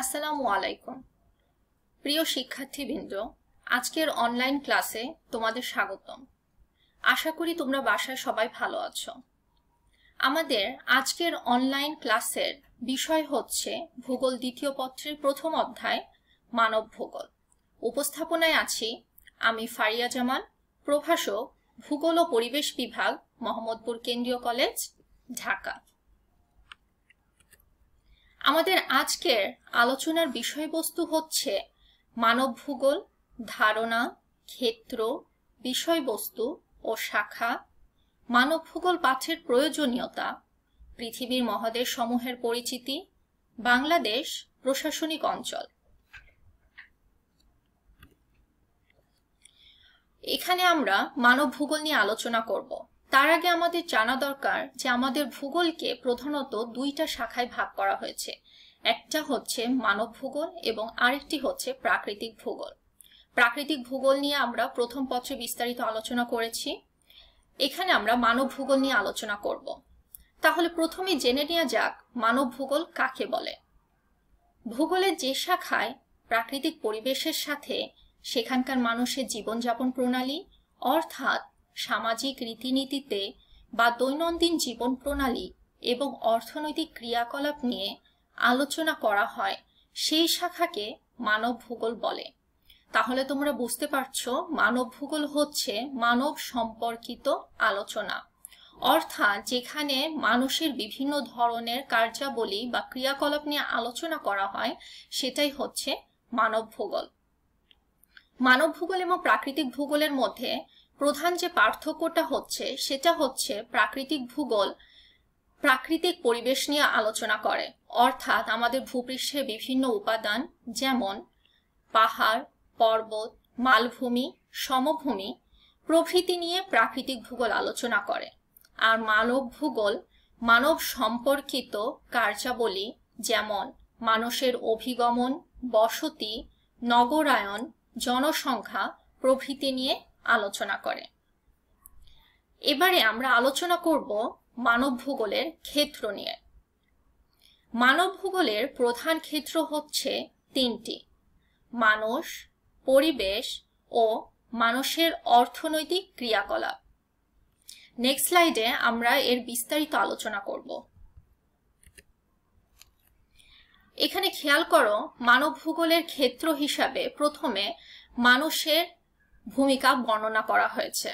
আসসালামু আলাইকুম প্রিয় শিক্ষার্থীবৃন্দ, আজকের অনলাইন ক্লাসে তোমাদের স্বাগতম। আশা করি তোমরা বাসায় সবাই ভালো আছো। আমাদের আজকের অনলাইন ক্লাসের বিষয় হচ্ছে ভূগোল দ্বিতীয় পত্রের প্রথম অধ্যায় মানব ভূগোল। উপস্থাপনায় আছি আমি ফারিয়া জামান, প্রভাষক, ভূগোল ও পরিবেশ বিভাগ, মোহাম্মদপুর কেন্দ্রীয় কলেজ, ঢাকা। আমাদের আজকের আলোচনার বিষয়বস্তু হচ্ছে মানব ভূগোল, ধারণা, ক্ষেত্র, বিষয়বস্তু ও শাখা, মানব ভূগোল পাঠের প্রয়োজনীয়তা, পৃথিবীর মহাদেশ সমূহের পরিচিতি, বাংলাদেশ প্রশাসনিক অঞ্চল। এখানে আমরা মানব ভূগোল নিয়ে আলোচনা করব। তার আগে আমাদের জানা দরকার যে আমাদের ভূগোলকে প্রধানত দুইটা শাখায় ভাগ করা হয়েছে। একটা হচ্ছে মানব ভূগোল এবং আরেকটি হচ্ছে প্রাকৃতিক ভূগোল। প্রাকৃতিক ভূগোল নিয়ে আমরা প্রথম পত্রে বিস্তারিত আলোচনা করেছি। এখানে আমরা মানব ভূগোল নিয়ে আলোচনা করব। তাহলে প্রথমে জেনে নেওয়া যাক মানব ভূগোল কাকে বলে। ভূগোলের যে শাখায় প্রাকৃতিক পরিবেশের সাথে সেখানকার মানুষের জীবনযাপন প্রণালী অর্থাৎ সামাজিক রীতিনীতিতে বা দৈনন্দিন জীবন প্রণালী এবং অর্থনৈতিক ক্রিয়াকলাপ নিয়ে আলোচনা করা হয়, সেই শাখাকে মানব ভূগোল বলে। তাহলে তোমরা বুঝতে পারছো মানব ভূগোল হচ্ছে মানব সম্পর্কিত আলোচনা, অর্থাৎ যেখানে মানুষের বিভিন্ন ধরনের কার্যাবলী বা ক্রিয়াকলাপ নিয়ে আলোচনা করা হয়, সেটাই হচ্ছে মানব ভূগোল। মানব ভূগোল এবং প্রাকৃতিক ভূগোলের মধ্যে প্রধান যে পার্থক্যটা হচ্ছে সেটা হচ্ছে প্রাকৃতিক ভূগোল প্রাকৃতিক পরিবেশ নিয়ে আলোচনা করে, অর্থাৎ আমাদের ভূপৃষ্ঠের বিভিন্ন উপাদান যেমন পাহাড়, পর্বত, মালভূমি, সমভূমি প্রভৃতি নিয়ে প্রাকৃতিক ভূগোল আলোচনা করে। আর মানব ভূগোল মানব সম্পর্কিত কার্যাবলী যেমন মানুষের অভিগমন, বসতি, নগরায়ন, জনসংখ্যা প্রভৃতি নিয়ে আলোচনা করে। এবারে আমরা আলোচনা করব মানব ভূগোলের ক্ষেত্র নিয়ে। মানব ভূগোলের প্রধান ক্ষেত্র হচ্ছে তিনটি: মানুষ, পরিবেশ ও মানুষের অর্থনৈতিক ক্রিয়াকলাপ। নেক্সট স্লাইডে আমরা এর বিস্তারিত আলোচনা করব। এখানে খেয়াল করো, মানব ভূগোলের ক্ষেত্র হিসাবে প্রথমে মানুষের ভূমিকা বর্ণনা করা হয়েছে।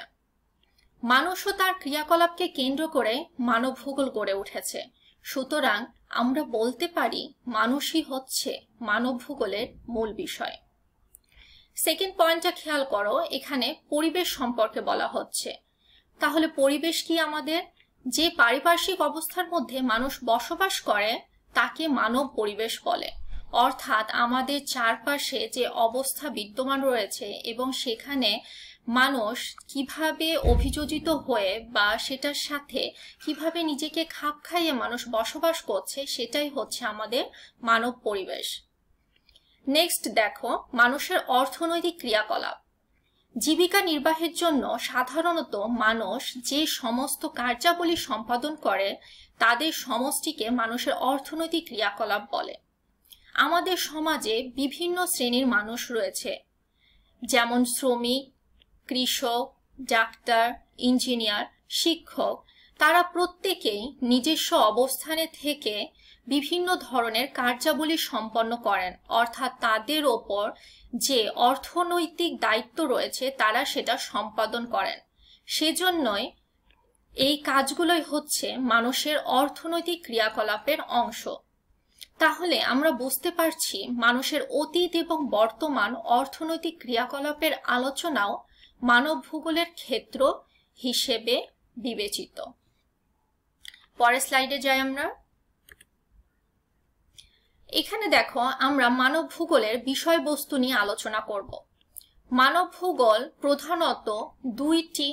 মানুষ ও তার ক্রিয়াকলাপকে কেন্দ্র করে মানব ভূগোল গড়ে উঠেছে। সুতরাং আমরা বলতে পারি মানুষই হচ্ছে মানব ভূগোলের মূল বিষয়। সেকেন্ড পয়েন্টটা খেয়াল করো, এখানে পরিবেশ সম্পর্কে বলা হচ্ছে। তাহলে পরিবেশ কি? আমাদের যে পারিপার্শ্বিক অবস্থার মধ্যে মানুষ বসবাস করে তাকে মানব পরিবেশ বলে, অর্থাৎ আমাদের চারপাশে যে অবস্থা বিদ্যমান রয়েছে এবং সেখানে মানুষ কিভাবে অভিযোজিত হয়ে বা সেটার সাথে কিভাবে নিজেকে খাপ খাইয়ে মানুষ বসবাস করছে, সেটাই হচ্ছে আমাদের মানব পরিবেশ। নেক্সট দেখো, মানুষের অর্থনৈতিক ক্রিয়াকলাপ। জীবিকা নির্বাহের জন্য সাধারণত মানুষ যে সমস্ত কার্যাবলী সম্পাদন করে তাদের সমষ্টিকে মানুষের অর্থনৈতিক ক্রিয়াকলাপ বলে। আমাদের সমাজে বিভিন্ন শ্রেণীর মানুষ রয়েছে, যেমন শ্রমিক, কৃষক, ডাক্তার, ইঞ্জিনিয়ার, শিক্ষক। তারা প্রত্যেকেই নিজস্ব অবস্থানে থেকে বিভিন্ন ধরনের কার্যাবলী সম্পন্ন করেন, অর্থাৎ তাদের ওপর যে অর্থনৈতিক দায়িত্ব রয়েছে তারা সেটা সম্পাদন করেন। সেজন্যই এই কাজগুলোই হচ্ছে মানুষের অর্থনৈতিক ক্রিয়াকলাপের অংশ। তাহলে আমরা বুঝতে পারছি মানুষের অতীত এবং বর্তমান অর্থনৈতিক ক্রিয়াকলাপের আলোচনাও মানব ভূগোলের ক্ষেত্র হিসেবে বিবেচিত। পরের স্লাইডে যাই আমরা। এখানে দেখো, আমরা মানব ভূগোলের বিষয়বস্তু নিয়ে আলোচনা করব। মানব ভূগোল প্রধানত দুইটি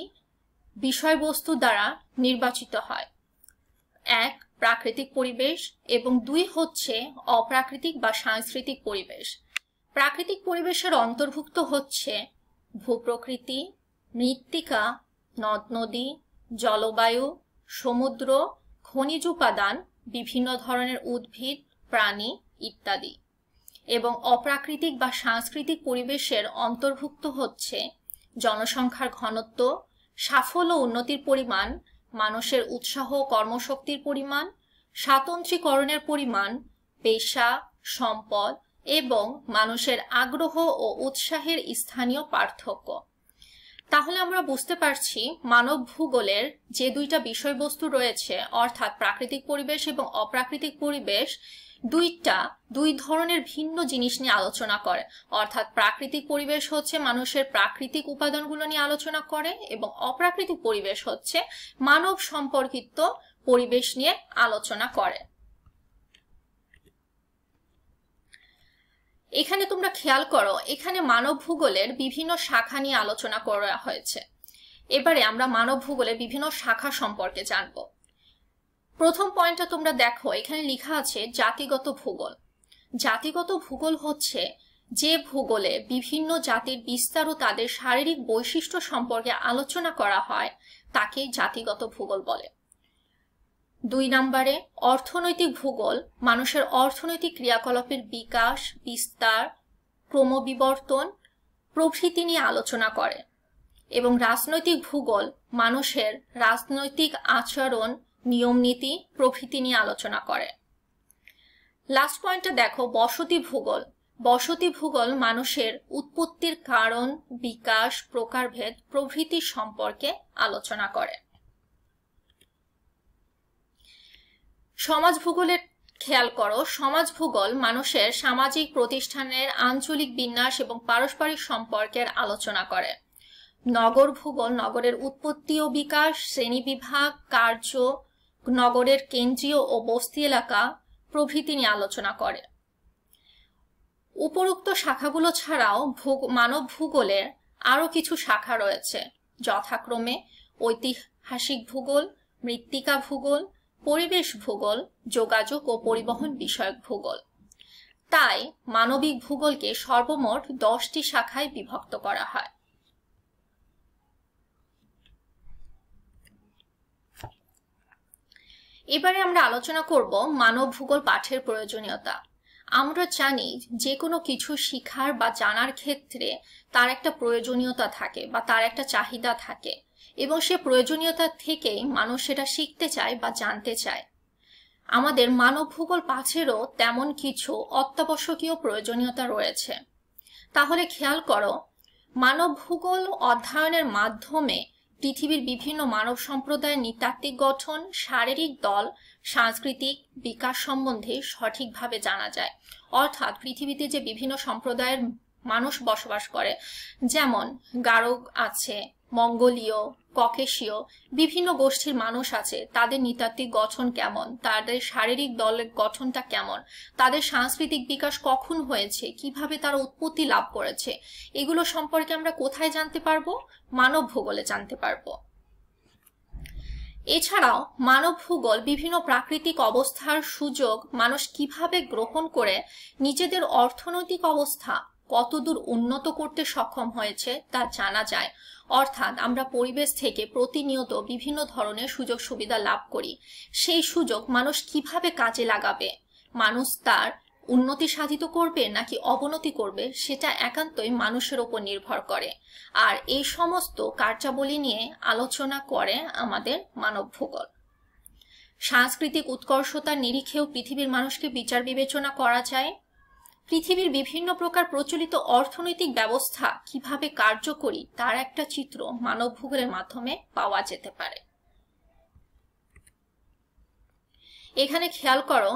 বিষয়বস্তু দ্বারা নির্বাচিত হয়: এক, প্রাকৃতিক পরিবেশ এবং দুই হচ্ছে অপ্রাকৃতিক বা সাংস্কৃতিক পরিবেশ। প্রাকৃতিক পরিবেশের অন্তর্ভুক্ত হচ্ছে ভূপ্রকৃতি, মৃত্তিকা, নদ নদী, জলবায়ু, সমুদ্র, খনিজ উপাদান, বিভিন্ন ধরনের উদ্ভিদ, প্রাণী ইত্যাদি। এবং অপ্রাকৃতিক বা সাংস্কৃতিক পরিবেশের অন্তর্ভুক্ত হচ্ছে জনসংখ্যার ঘনত্ব, সাফল্য উন্নতির পরিমাণ, মানুষের উৎসাহ কর্মশক্তির পরিমাণ, স্বাতন্ত্র্যীকরণের পরিমাণ, পেশা, সম্পদ এবং মানুষের আগ্রহ ও উৎসাহের স্থানীয় পার্থক্য। তাহলে আমরা বুঝতে পারছি মানব ভূগোলের যে দুইটা বিষয়বস্তু রয়েছে, অর্থাৎ প্রাকৃতিক পরিবেশ এবং অপ্রাকৃতিক পরিবেশ, দুই ধরনের ভিন্ন জিনিস নিয়ে আলোচনা করে। অর্থাৎ প্রাকৃতিক পরিবেশ হচ্ছে মানুষের প্রাকৃতিক উপাদানগুলো নিয়ে আলোচনা করে এবং অপ্রাকৃতিক পরিবেশ হচ্ছে মানব সম্পর্কিত পরিবেশ নিয়ে আলোচনা করে। এখানে তোমরা খেয়াল করো, এখানে মানব ভূগোলের বিভিন্ন শাখা নিয়ে আলোচনা করা হয়েছে। এবারে আমরা মানব ভূগোলের বিভিন্ন শাখা সম্পর্কে জানব। প্রথম পয়েন্টটা তোমরা দেখো, এখানে লেখা আছে জাতিগত ভূগোল। জাতিগত ভূগোল হচ্ছে যে ভূগোলে বিভিন্ন জাতির বিস্তার ও তাদের শারীরিক বৈশিষ্ট্য সম্পর্কে আলোচনা করা হয় তাকে জাতিগত ভূগোল বলে। 2 নম্বরে অর্থনৈতিক ভূগোল মানুষের অর্থনৈতিক ক্রিয়াকলাপের বিকাশ, বিস্তার, ক্রমবিবর্তন প্রভৃতি নিয়ে আলোচনা করে। এবং রাজনৈতিক ভূগোল মানুষের রাজনৈতিক আচরণ, নিয়মনীতি প্রভৃতি নিয়ে আলোচনা করে। লাস্ট পয়েন্টটা দেখো বসতি ভূগোল। বসতি ভূগোল মানুষের উৎপত্তির কারণ, বিকাশ, প্রকারভেদ প্রভৃতি সম্পর্কে আলোচনা করে। সমাজ ভূগোলের খেয়াল করো, সমাজ ভূগোল মানুষের সামাজিক প্রতিষ্ঠানের আঞ্চলিক বিন্যাস এবং পারস্পরিক সম্পর্কের আলোচনা করে। নগর ভূগোল নগরের উৎপত্তি ও বিকাশ, শ্রেণীবিভাগ, কার্য, নগরের কেন্দ্রীয় ও বস্তি এলাকা প্রভৃতি নিয়ে আলোচনা করে। উপরোক্ত শাখাগুলো ছাড়াও মানব ভূগোলের আরো কিছু শাখা রয়েছে, যথাক্রমে ঐতিহাসিক ভূগোল, মৃত্তিকা ভূগোল, পরিবেশ ভূগোল, যোগাযোগ ও পরিবহন বিষয়ক ভূগোল। তাই মানবিক ভূগোলকে সর্বমোট 10টি শাখায় বিভক্ত করা হয়। এবারে আমরা আলোচনা করব মানব ভূগোল পাঠের প্রয়োজনীয়তা। আমরা জানি যে কোনো কিছু শিখার বা জানার ক্ষেত্রে তার একটা প্রয়োজনীয়তা থাকে বা তার একটা চাহিদা থাকে, এবং সে প্রয়োজনীয়তা থেকেই মানুষ সেটা শিখতে চায় বা জানতে চায়। আমাদের মানব ভূগোল পাঠেরও তেমন কিছু অত্যাবশ্যকীয় প্রয়োজনীয়তা রয়েছে। তাহলে খেয়াল করো, মানব ভূগোল অধ্যয়নের মাধ্যমে পৃথিবীর বিভিন্ন মানব সম্প্রদায়ের নৃতাত্ত্বিক গঠন, শারীরিক দল, সাংস্কৃতিক বিকাশ সম্বন্ধে সঠিকভাবে জানা যায়। অর্থাৎ পৃথিবীতে যে বিভিন্ন সম্প্রদায়ের মানুষ বসবাস করে, যেমন গারো আছে, মঙ্গোলীয়, ককেশীয় বিভিন্ন গোষ্ঠীর মানুষ আছে, তাদের নৃতাত্ত্বিক গঠন কেমন, তাদের শারীরিক দলের গঠনটা কেমন, তাদের সাংস্কৃতিক বিকাশ কখন হয়েছে, কিভাবে তারা উৎপত্তি লাভ করেছে, এগুলো সম্পর্কে আমরা কোথায় জানতে পারবো? মানব ভূগোলে জানতে পারবো। এছাড়াও মানব ভূগোল বিভিন্ন প্রাকৃতিক অবস্থার সুযোগ মানুষ কিভাবে গ্রহণ করে নিজেদের অর্থনৈতিক অবস্থা কতদূর উন্নত করতে সক্ষম হয়েছে তা জানা যায়। অর্থাৎ আমরা পরিবেশ থেকে প্রতিনিয়ত বিভিন্ন ধরনের সুযোগ সুবিধা লাভ করি, সেই সুযোগ মানুষ কিভাবে কাজে লাগাবে, মানুষ তার উন্নতি সাধিত করবে নাকি অবনতি করবে, সেটা একান্তই মানুষের উপর নির্ভর করে। আর এই সমস্ত কার্যাবলী নিয়ে আলোচনা করে আমাদের মানব ভূগোল। সাংস্কৃতিক উৎকর্ষতার নিরিখেও পৃথিবীর মানুষকে বিচার বিবেচনা করা যায়। পৃথিবীর বিভিন্ন প্রকার প্রচলিত অর্থনৈতিক ব্যবস্থা কিভাবে কার্যকরী তার একটা চিত্র মানব ভূগোলের মাধ্যমে পাওয়া যেতে পারে। এখানে খেয়াল করো,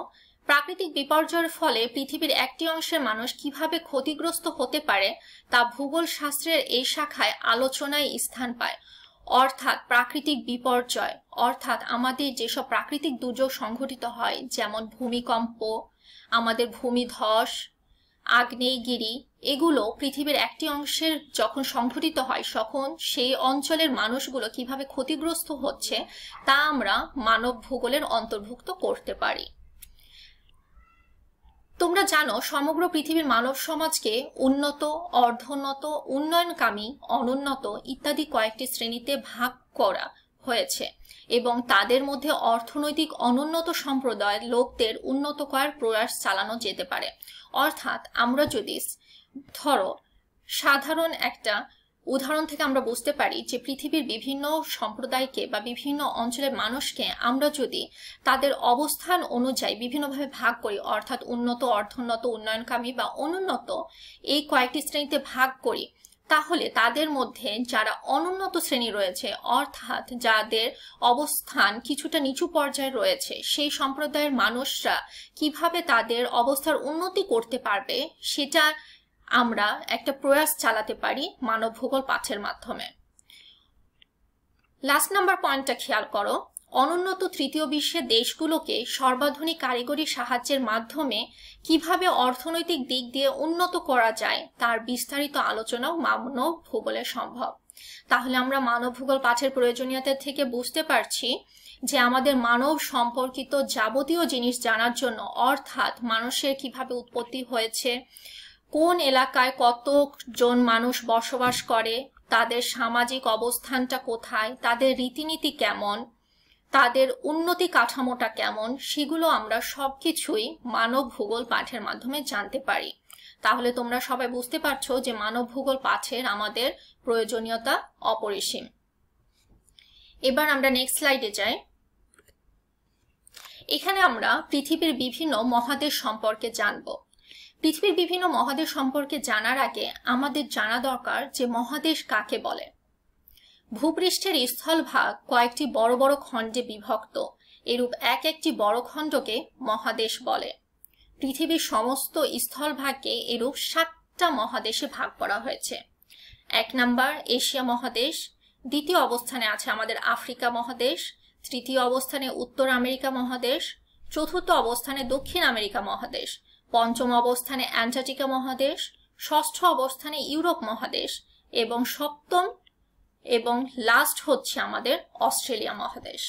প্রাকৃতিক বিপর্যয়ের ফলে পৃথিবীর একটি অংশের মানুষ কিভাবে ক্ষতিগ্রস্ত হতে পারে তা ভূগোল শাস্ত্রের এই শাখায় আলোচনায় স্থান পায়। অর্থাৎ প্রাকৃতিক বিপর্যয় অর্থাৎ আমাদের যেসব প্রাকৃতিক দুর্যোগ সংঘটিত হয়, যেমন ভূমিকম্প, আমাদের ভূমিধস, আগ্নেয়গিরি, এগুলো পৃথিবীর একটি অংশের যখন সংঘটিত হয় তখন সেই অঞ্চলের মানুষগুলো কিভাবে ক্ষতিগ্রস্ত হচ্ছে তা আমরা মানব ভূগোলের অন্তর্ভুক্ত করতে পারি। তোমরা জানো, সমগ্র পৃথিবীর মানব সমাজকে উন্নত, অর্ধোন্নত, উন্নয়নকামী, অনুন্নত ইত্যাদি কয়েকটি শ্রেণীতে ভাগ করা হয়েছে এবং তাদের মধ্যে অর্থনৈতিক অনুন্নত সম্প্রদায়ের লোকদের উন্নত করার প্রয়াস চালানো যেতে পারে। অর্থাৎ আমরা যদি ধরো সাধারণ একটা উদাহরণ থেকে আমরা বুঝতে পারি যে পৃথিবীর বিভিন্ন সম্প্রদায়কে বা বিভিন্ন অঞ্চলের মানুষকে আমরা যদি তাদের অবস্থান অনুযায়ী বিভিন্নভাবে ভাগ করি, অর্থাৎ উন্নত, অর্থোন্নত, উন্নয়নকামী বা অনুন্নত এই কয়েকটি শ্রেণীতে ভাগ করি, তাহলে তাদের মধ্যে যারা অনুন্নত শ্রেণী রয়েছে, অর্থাৎ যাদের অবস্থান কিছুটা নিচু পর্যায়ে রয়েছে, সেই সম্প্রদায়ের মানুষরা কিভাবে তাদের অবস্থার উন্নতি করতে পারবে সেটা আমরা একটা প্রয়াস চালাতে পারি মানব ভূগোল পাঠের মাধ্যমে। লাস্ট নাম্বার পয়েন্টটা খেয়াল করো, অনুন্নত তৃতীয় বিশ্বের দেশগুলোকে সর্বাধুনিক কারিগরি সাহায্যের মাধ্যমে কিভাবে অর্থনৈতিক দিক দিয়ে উন্নত করা যায় তার বিস্তারিত আলোচনাও মানব ভূগোলে সম্ভব। তাহলে আমরা মানব ভূগোল পাঠের প্রয়োজনীয়তা থেকে বুঝতে পারছি যে আমাদের মানব সম্পর্কিত যাবতীয় জিনিস জানার জন্য, অর্থাৎ মানুষের কিভাবে উৎপত্তি হয়েছে, কোন এলাকায় কতজন মানুষ বসবাস করে, তাদের সামাজিক অবস্থানটা কোথায়, তাদের রীতিনীতি কেমন, তাদের উন্নতি কাঠামোটা কেমন, সেগুলো আমরা সবকিছুই মানব ভূগোল পাঠের মাধ্যমে জানতে পারি। তাহলে তোমরা সবাই বুঝতে পারছো যে মানব ভূগোল পাঠের আমাদের প্রয়োজনীয়তা অপরিসীম। এবার আমরা নেক্সট স্লাইডে যাই। এখানে আমরা পৃথিবীর বিভিন্ন মহাদেশ সম্পর্কে জানব। পৃথিবীর বিভিন্ন মহাদেশ সম্পর্কে জানার আগে আমাদের জানা দরকার যে মহাদেশ কাকে বলে। ভূপৃষ্ঠের স্থলভাগ কয়েকটি বড় বড় খণ্ডে বিভক্ত, এরূপ এক একটি বড় খণ্ডকে মহাদেশ বলে। পৃথিবীর সমস্ত স্থলভাগকে এরূপ 7টা মহাদেশে ভাগ করা হয়েছে। 1 নাম্বার এশিয়া মহাদেশ, দ্বিতীয় অবস্থানে আছে আমাদের আফ্রিকা মহাদেশ, তৃতীয় অবস্থানে উত্তর আমেরিকা মহাদেশ, চতুর্থ অবস্থানে দক্ষিণ আমেরিকা মহাদেশ, পঞ্চম অবস্থানে অ্যান্টার্কটিকা মহাদেশ, ষষ্ঠ অবস্থানে ইউরোপ মহাদেশ এবং সপ্তম এবং লাস্ট হচ্ছে আমাদের অস্ট্রেলিয়া মহাদেশ।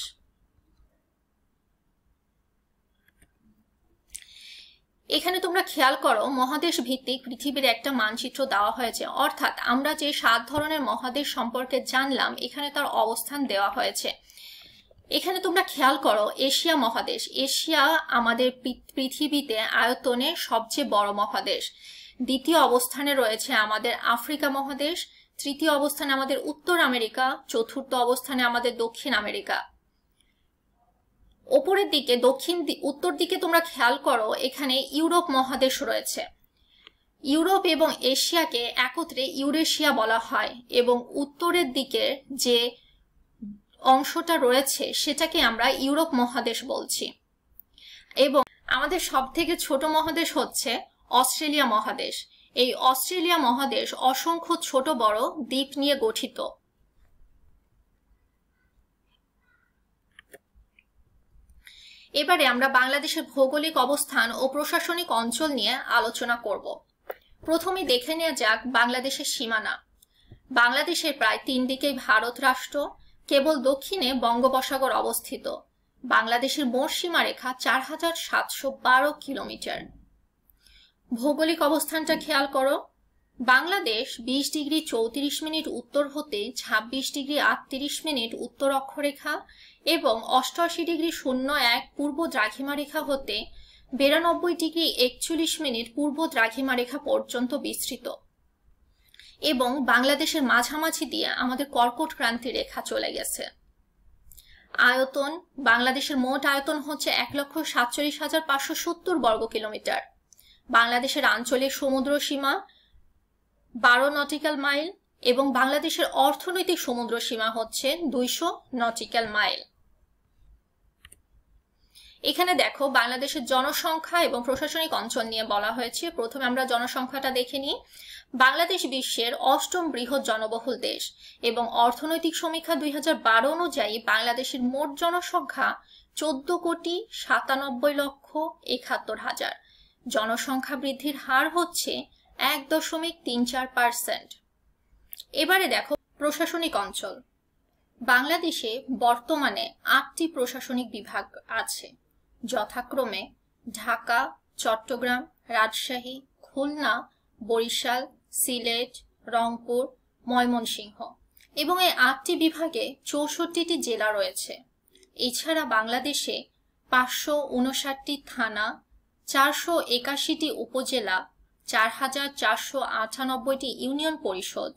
এখানে তোমরা খেয়াল করো মহাদেশ ভিত্তিক পৃথিবীর একটা মানচিত্র দেওয়া হয়েছে, অর্থাৎ আমরা যে 7 ধরনের মহাদেশ সম্পর্কে জানলাম এখানে তার অবস্থান দেওয়া হয়েছে। এখানে তোমরা খেয়াল করো এশিয়া মহাদেশ, এশিয়া আমাদের পৃথিবীতে আয়তনে সবচেয়ে বড় মহাদেশ। দ্বিতীয় অবস্থানে রয়েছে আমাদের আফ্রিকা মহাদেশ, তৃতীয় অবস্থানে আমাদের উত্তর আমেরিকা, চতুর্থ অবস্থানে আমাদের দক্ষিণ আমেরিকা। ওপরের দিকে উত্তর দিকে তোমরা খেয়াল করো এখানে ইউরোপ মহাদেশ রয়েছে। ইউরোপ এবং এশিয়াকে একত্রে ইউরেশিয়া বলা হয় এবং উত্তরের দিকে যে অংশটা রয়েছে সেটাকে আমরা ইউরোপ মহাদেশ বলছি। এবং আমাদের সবথেকে ছোট মহাদেশ হচ্ছে অস্ট্রেলিয়া মহাদেশ। এই অস্ট্রেলিয়া মহাদেশ অসংখ্য ছোট বড় দ্বীপ নিয়ে গঠিত। এবারে আমরা বাংলাদেশের ভৌগোলিক অবস্থান ও প্রশাসনিক অঞ্চল নিয়ে আলোচনা করব। প্রথমে দেখে নেওয়া যাক বাংলাদেশের সীমানা। বাংলাদেশের প্রায় 3 দিকেই ভারত রাষ্ট্র, কেবল দক্ষিণে বঙ্গোপসাগর অবস্থিত। বাংলাদেশের মোট সীমারেখা 4712 কিলোমিটার। ভৌগোলিক অবস্থানটা খেয়াল করো, বাংলাদেশ 20 ডিগ্রি 34 মিনিট উত্তর হতে 26 ডিগ্রি 38 মিনিট উত্তর অক্ষরেখা এবং 88 ডিগ্রি 01 পূর্ব দ্রাঘিমা রেখা হতে 92 ডিগ্রি 41 মিনিট পূর্ব দ্রাঘিমা রেখা পর্যন্ত বিস্তৃত। এবং বাংলাদেশের মাঝামাঝি দিয়ে আমাদের কর্কট ক্রান্তি রেখা চলে গেছে। আয়তন, বাংলাদেশের মোট আয়তন হচ্ছে 1,47,570 বর্গ কিলোমিটার। বাংলাদেশের আঞ্চলিক সমুদ্র সীমা 12 নটিক্যাল মাইল এবং বাংলাদেশের অর্থনৈতিক সমুদ্র সীমা হচ্ছে 200 নটিক্যাল মাইল। এখানে দেখো বাংলাদেশের জনসংখ্যা এবং প্রশাসনিক অঞ্চল নিয়ে বলা হয়েছে। প্রথমে আমরা জনসংখ্যাটা দেখে নিই। বাংলাদেশ বিশ্বের 8ম বৃহৎ জনবহুল দেশ এবং অর্থনৈতিক সমীক্ষা 2012 অনুযায়ী বাংলাদেশের মোট জনসংখ্যা 14,97,71,000। জনসংখ্যা বৃদ্ধির হার হচ্ছে 1.34%। এবারে দেখো প্রশাসনিক অঞ্চল। বাংলাদেশে বর্তমানে 8টি প্রশাসনিক বিভাগ আছে, যথাক্রমে ঢাকা, চট্টগ্রাম, রাজশাহী, খুলনা, বরিশাল, সিলেট, রংপুর, ময়মনসিংহ। এবং এই 8টি বিভাগে 64টি জেলা রয়েছে। এছাড়া বাংলাদেশে 559টি থানা, 481টি উপজেলা, 4498টি ইউনিয়ন পরিষদ,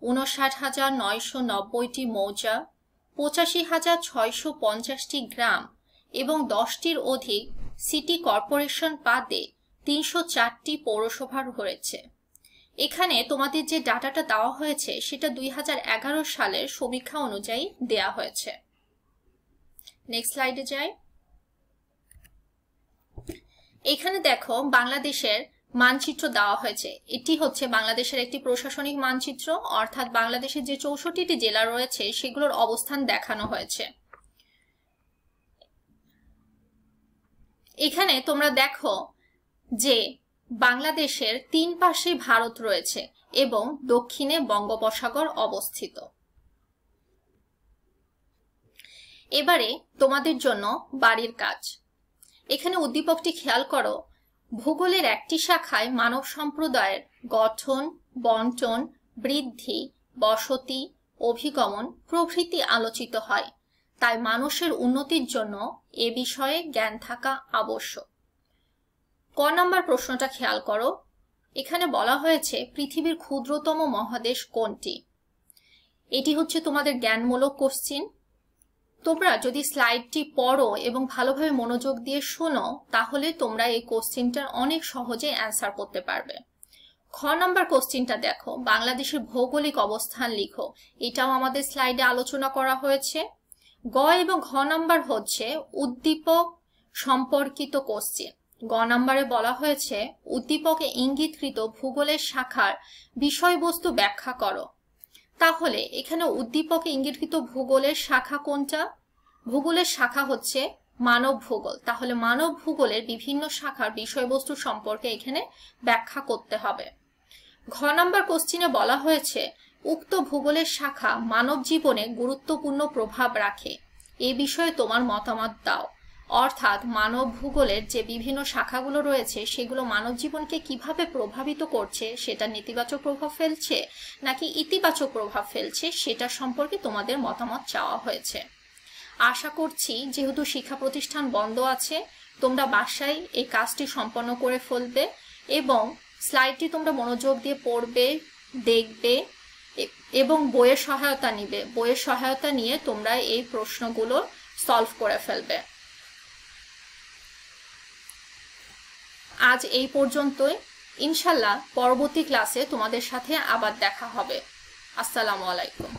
59,990টি মৌজা, 85,650টি গ্রাম এবং 10টির অধিক সিটি কর্পোরেশন বাদে 304টি পৌরসভা রয়েছে। এখানে তোমাদের যে ডাটাটা দেওয়া হয়েছে সেটা 2011 সালের সমীক্ষা অনুযায়ী দেয়া হয়েছে। নেক্সট স্লাইডে যাই। এখানে দেখো বাংলাদেশের মানচিত্র দেওয়া হয়েছে। এটি হচ্ছে বাংলাদেশের একটি প্রশাসনিক মানচিত্র, অর্থাৎ বাংলাদেশের যে 64টি জেলা রয়েছে সেগুলোর অবস্থান দেখানো হয়েছে। এখানে তোমরা দেখো যে বাংলাদেশের 3 পাশে ভারত রয়েছে এবং দক্ষিণে বঙ্গোপসাগর অবস্থিত। এবারে তোমাদের জন্য বাড়ির কাজ। এখানে উদ্দীপকটি খেয়াল করো। ভূগোলের একটি শাখায় মানব সম্প্রদায়ের গঠন, বন্টন, বৃদ্ধি, বসতি, অভিগমন প্রভৃতি আলোচিত হয়। তাই মানুষের উন্নতির জন্য এ বিষয়ে জ্ঞান থাকা আবশ্যক। ক নম্বর প্রশ্নটা খেয়াল করো। এখানে বলা হয়েছে পৃথিবীর ক্ষুদ্রতম মহাদেশ কোনটি? এটি হচ্ছে তোমাদের জ্ঞানমূলক কোশ্চিন। তোমরা যদি স্লাইডটি পড়ো এবং ভালোভাবে মনোযোগ দিয়ে শোনো তাহলে তোমরা এই কোশ্চিনটার অনেক সহজে অ্যান্সার করতে পারবে। খ নম্বর কোশ্চিনটা দেখো, বাংলাদেশের ভৌগোলিক অবস্থান লিখো। এটাও আমাদের স্লাইডে আলোচনা করা হয়েছে। গ এবং ঘ নম্বর হচ্ছে উদ্দীপক সম্পর্কিত কোশ্চিন। গ নম্বরে বলা হয়েছে উদ্দীপকে ইঙ্গিতকৃত ভূগোলের শাখার বিষয়বস্তু ব্যাখ্যা করো। তাহলে এখানে উদ্দীপকে ইঙ্গিতকৃত ভূগোলের শাখা কোনটা? ভূগোলের শাখা হচ্ছে মানব ভূগোল। তাহলে মানব ভূগোলের বিভিন্ন শাখার বিষয়বস্তু সম্পর্কে এখানে ব্যাখ্যা করতে হবে। ঘ নম্বর কোশ্চিনে বলা হয়েছে উক্ত ভূগোলের শাখা মানব জীবনে গুরুত্বপূর্ণ প্রভাব রাখে। এ বিষয়ে তোমার মতামত দাও। অর্থাৎ মানব ভূগোলের যে বিভিন্ন শাখাগুলো রয়েছে সেগুলো মানব জীবনকে কিভাবে প্রভাবিত করছে, সেটা নেতিবাচক প্রভাব ফেলছে নাকি ইতিবাচক প্রভাব ফেলছে সেটা সম্পর্কে তোমাদের মতামত চাওয়া হয়েছে। আশা করছি যেহেতু শিক্ষা প্রতিষ্ঠান বন্ধ আছে তোমরা বাসায় এই কাজটি সম্পন্ন করে ফেলবে এবং স্লাইডটি তোমরা মনোযোগ দিয়ে পড়বে, দেখবে এবং বইয়ের সহায়তা নিবে। বইয়ের সহায়তা নিয়ে তোমরা এই প্রশ্নগুলো সলভ করে ফেলবে। আজ এই পর্যন্তই। ইনশাল্লাহ পরবর্তী ক্লাসে তোমাদের সাথে আবার দেখা হবে। আসসালামু আলাইকুম।